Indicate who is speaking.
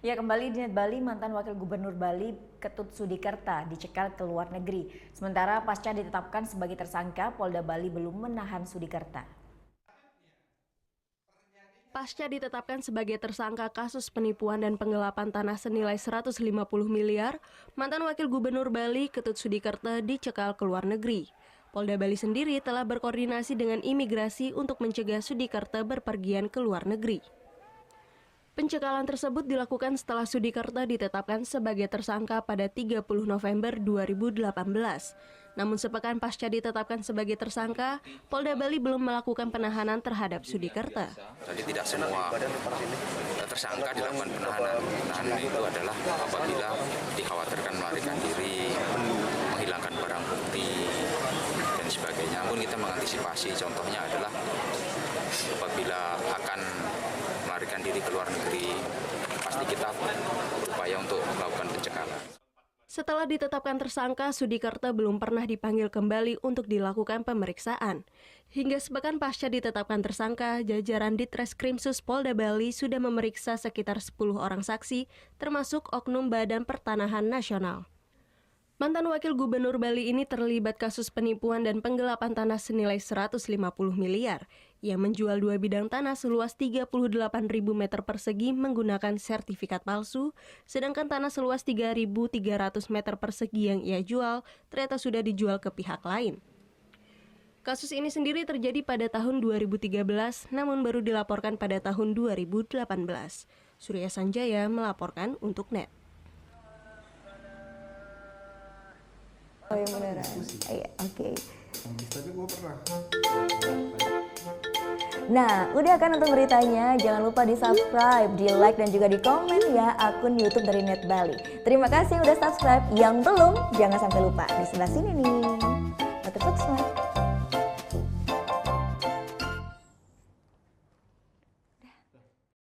Speaker 1: Ya, kembali di Net Bali, mantan Wakil Gubernur Bali Ketut Sudikerta dicekal ke luar negeri. Sementara pasca ditetapkan sebagai tersangka, Polda Bali belum menahan Sudikerta.
Speaker 2: Pasca ditetapkan sebagai tersangka kasus penipuan dan penggelapan tanah senilai 150 miliar, mantan Wakil Gubernur Bali Ketut Sudikerta dicekal ke luar negeri. Polda Bali sendiri telah berkoordinasi dengan imigrasi untuk mencegah Sudikerta berpergian ke luar negeri. Pencekalan tersebut dilakukan setelah Sudikerta ditetapkan sebagai tersangka pada 30 November 2018. Namun sepekan pasca ditetapkan sebagai tersangka, Polda Bali belum melakukan penahanan terhadap Sudikerta.
Speaker 3: Jadi tidak semua tersangka dilakukan penahanan. Penahanan itu adalah apabila dikhawatirkan melarikan diri, menghilangkan barang bukti, dan sebagainya. Namun kita mengantisipasi, contohnya adalah apabila akan melarikan diri ke luar negeri, pasti kita berupaya untuk melakukan pencekalan.
Speaker 2: Setelah ditetapkan tersangka, Sudikerta belum pernah dipanggil kembali untuk dilakukan pemeriksaan. Hingga sepekan pasca ditetapkan tersangka, jajaran Ditreskrimsus Polda Bali sudah memeriksa sekitar 10 orang saksi, termasuk Oknum Badan Pertanahan Nasional. Mantan Wakil Gubernur Bali ini terlibat kasus penipuan dan penggelapan tanah senilai 150 miliar. Ia menjual 2 bidang tanah seluas 38.000 meter persegi menggunakan sertifikat palsu, sedangkan tanah seluas 3.300 meter persegi yang ia jual ternyata sudah dijual ke pihak lain. Kasus ini sendiri terjadi pada tahun 2013, namun baru dilaporkan pada tahun 2018. Surya Sanjaya melaporkan untuk NET.
Speaker 4: Oh yang beneran? Iya, oke.
Speaker 5: Tapi gue pernah.
Speaker 4: Nah, udah kan nonton beritanya? Jangan lupa di-subscribe, di-like, dan juga di-komen ya akun YouTube dari Net Bali. Terima kasih udah subscribe. Yang belum, jangan sampai lupa. Di sebelah sini nih. Subscribe.